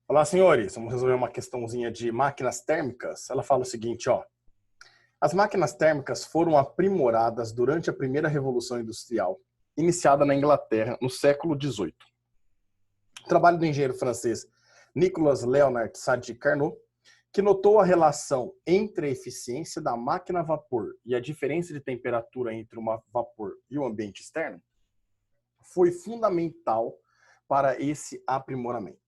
Olá, senhores. Vamos resolver uma questãozinha de máquinas térmicas. Ela fala o seguinte, ó. As máquinas térmicas foram aprimoradas durante a primeira Revolução Industrial, iniciada na Inglaterra no século XVIII. O trabalho do engenheiro francês Nicolas Léonard Sadi Carnot, que notou a relação entre a eficiência da máquina a vapor e a diferença de temperatura entre uma vapor e o ambiente externo, foi fundamental para esse aprimoramento.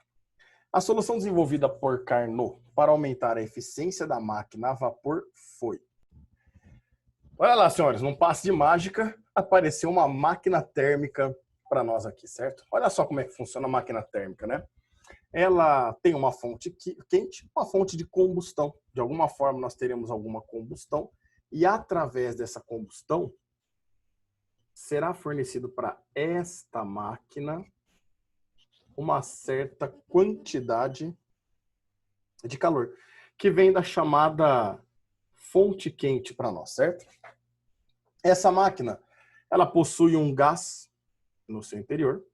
A solução desenvolvida por Carnot para aumentar a eficiência da máquina a vapor foi: olha lá, senhores, num passe de mágica, apareceu uma máquina térmica para nós aqui, certo? Olha só como é que funciona a máquina térmica, né? Ela tem uma fonte quente, uma fonte de combustão. De alguma forma, nós teremos alguma combustão e, através dessa combustão, será fornecido para esta máquina uma certa quantidade de calor, que vem da chamada fonte quente para nós, certo? Essa máquina, ela possui um gás no seu interior,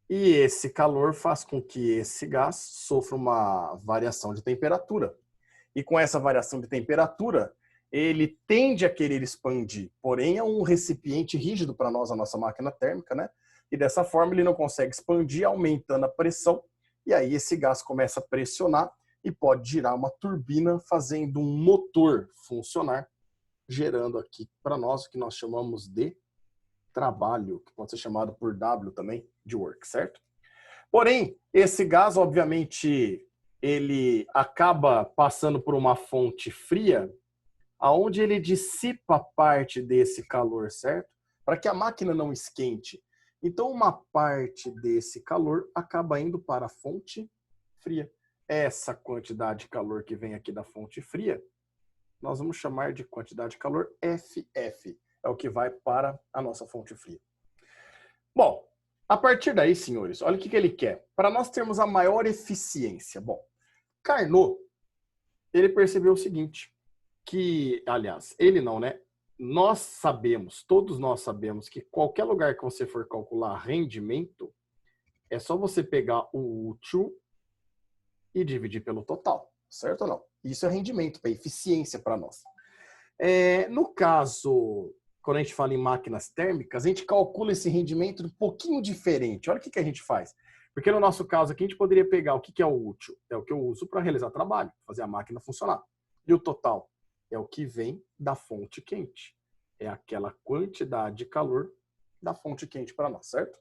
e esse calor faz com que esse gás sofra uma variação de temperatura. E com essa variação de temperatura, ele tende a querer expandir, porém é um recipiente rígido para nós, a nossa máquina térmica, né? E dessa forma ele não consegue expandir, aumentando a pressão, e aí esse gás começa a pressionar e pode girar uma turbina, fazendo um motor funcionar, gerando aqui para nós o que nós chamamos de trabalho, que pode ser chamado por W também, de work, certo? Porém, esse gás, obviamente, ele acaba passando por uma fonte fria, aonde ele dissipa parte desse calor, certo? Para que a máquina não esquente. Então, uma parte desse calor acaba indo para a fonte fria. Essa quantidade de calor que vem aqui da fonte fria, nós vamos chamar de quantidade de calor FF. É o que vai para a nossa fonte fria. Bom, a partir daí, senhores, olha o que ele quer. Para nós termos a maior eficiência. Bom, Carnot, ele percebeu o seguinte, que, aliás, ele não, né? Nós sabemos, todos nós sabemos que qualquer lugar que você for calcular rendimento, é só você pegar o útil e dividir pelo total, certo ou não? Isso é rendimento, é eficiência para nós. No caso, quando a gente fala em máquinas térmicas, a gente calcula esse rendimento um pouquinho diferente. Olha o que a gente faz. Porque no nosso caso aqui, a gente poderia pegar o que é o útil. É o que eu uso para realizar trabalho, fazer a máquina funcionar. E o total é o que vem da fonte quente. É aquela quantidade de calor da fonte quente para nós, certo?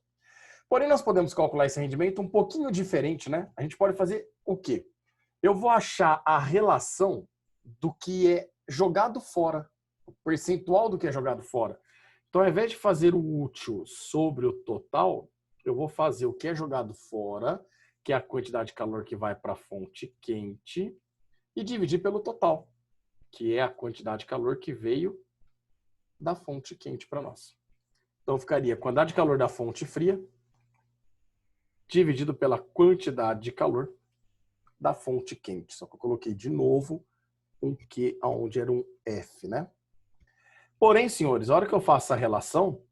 Porém, nós podemos calcular esse rendimento um pouquinho diferente, né? A gente pode fazer o quê? Eu vou achar a relação do que é jogado fora, o percentual do que é jogado fora. Então, ao invés de fazer o útil sobre o total, eu vou fazer o que é jogado fora, que é a quantidade de calor que vai para a fonte quente, e dividir pelo total, que é a quantidade de calor que veio da fonte quente para nós. Então, ficaria a quantidade de calor da fonte fria dividido pela quantidade de calor da fonte quente. Só que eu coloquei de novo um Q onde era um F, né? Porém, senhores, a hora que eu faço a relação,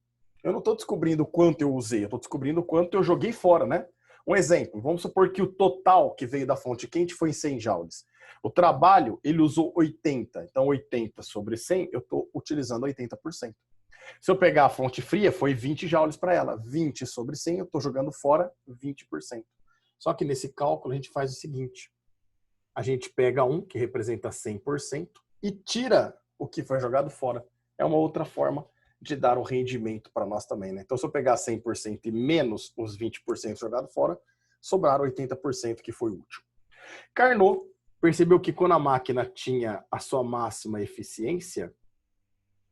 eu não estou descobrindo quanto eu usei, eu estou descobrindo quanto eu joguei fora, né? Um exemplo, vamos supor que o total que veio da fonte quente foi 100 joules. O trabalho, ele usou 80. Então, 80 sobre 100, eu estou utilizando 80%. Se eu pegar a fonte fria, foi 20 joules para ela. 20 sobre 100, eu estou jogando fora 20%. Só que nesse cálculo, a gente faz o seguinte. A gente pega um, que representa 100%, e tira o que foi jogado fora. É uma outra forma de dar o rendimento para nós também, né? Então, se eu pegar 100% e menos os 20% jogado fora, sobraram 80% que foi útil. Carnot percebeu que quando a máquina tinha a sua máxima eficiência,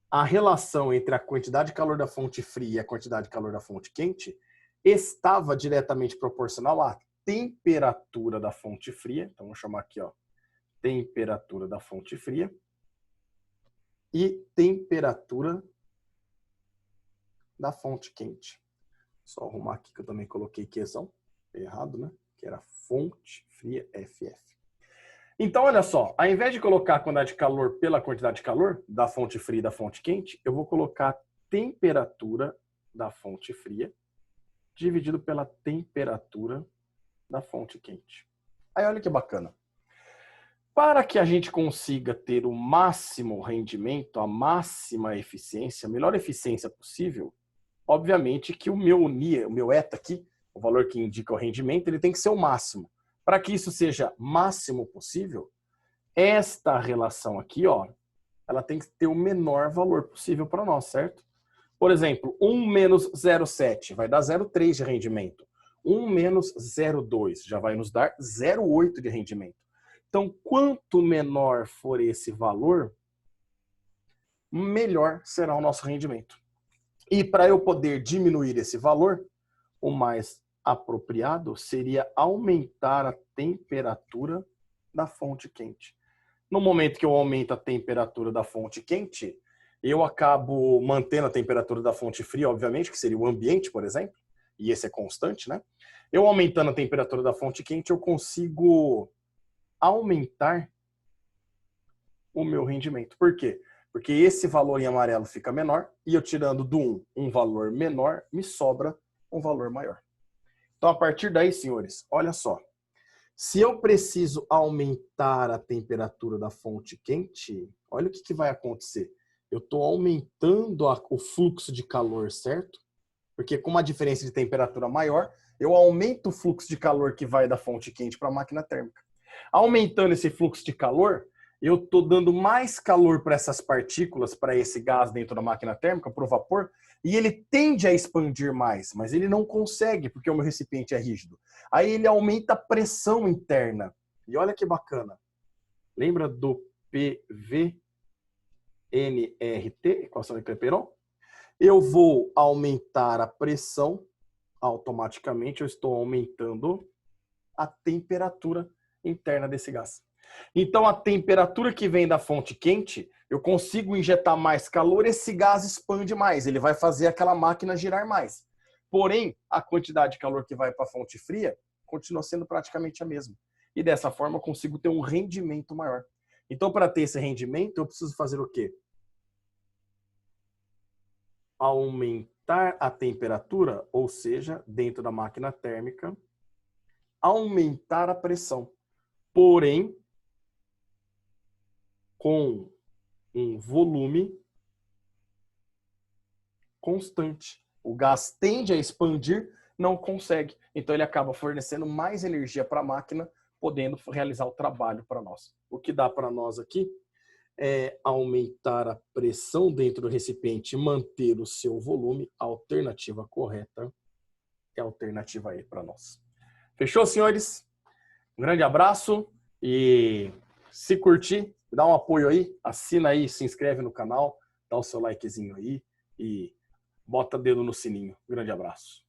a relação entre a quantidade de calor da fonte fria e a quantidade de calor da fonte quente estava diretamente proporcional à temperatura da fonte fria. Então, vou chamar aqui, ó, temperatura da fonte fria e temperatura da fonte quente. Só arrumar aqui que eu também coloquei quezão, errado, né? Que era fonte fria FF. Então, olha só, ao invés de colocar a quantidade de calor pela quantidade de calor da fonte fria e da fonte quente, eu vou colocar a temperatura da fonte fria dividido pela temperatura da fonte quente. Aí olha que bacana. Para que a gente consiga ter o máximo rendimento, a máxima eficiência, a melhor eficiência possível, obviamente que o meu eta aqui, o valor que indica o rendimento, ele tem que ser o máximo. Para que isso seja máximo possível, esta relação aqui, ó, ela tem que ter o menor valor possível para nós, certo? Por exemplo, 1 menos 0,7 vai dar 0,3 de rendimento. 1 menos 0,2 já vai nos dar 0,8 de rendimento. Então, quanto menor for esse valor, melhor será o nosso rendimento. E para eu poder diminuir esse valor, o mais apropriado seria aumentar a temperatura da fonte quente. No momento que eu aumento a temperatura da fonte quente, eu acabo mantendo a temperatura da fonte fria, obviamente, que seria o ambiente, por exemplo, e esse é constante, né? Eu aumentando a temperatura da fonte quente, eu consigo aumentar o meu rendimento. Por quê? Porque esse valor em amarelo fica menor e eu tirando do 1 um valor menor, me sobra um valor maior. Então, a partir daí, senhores, olha só. Se eu preciso aumentar a temperatura da fonte quente, olha o que vai acontecer. Eu estou aumentando o fluxo de calor, certo? Porque com uma diferença de temperatura maior, eu aumento o fluxo de calor que vai da fonte quente para a máquina térmica. Aumentando esse fluxo de calor, eu estou dando mais calor para essas partículas, para esse gás dentro da máquina térmica, para o vapor, e ele tende a expandir mais, mas ele não consegue, porque o meu recipiente é rígido. Aí ele aumenta a pressão interna. E olha que bacana. Lembra do PV NRT, equação de Clapeyron? Eu vou aumentar a pressão, automaticamente eu estou aumentando a temperatura interna desse gás. Então, a temperatura que vem da fonte quente, eu consigo injetar mais calor, esse gás expande mais, ele vai fazer aquela máquina girar mais. Porém, a quantidade de calor que vai para a fonte fria continua sendo praticamente a mesma. E dessa forma, eu consigo ter um rendimento maior. Então, para ter esse rendimento, eu preciso fazer o quê? Aumentar a temperatura, ou seja, dentro da máquina térmica, aumentar a pressão. Porém, com um volume constante. O gás tende a expandir, não consegue. Então ele acaba fornecendo mais energia para a máquina, podendo realizar o trabalho para nós. O que dá para nós aqui é aumentar a pressão dentro do recipiente e manter o seu volume. A alternativa correta é a alternativa E para nós. Fechou, senhores? Um grande abraço e se curtir, dá um apoio aí, assina aí, se inscreve no canal, dá o seu likezinho aí e bota dedo no sininho. Um grande abraço.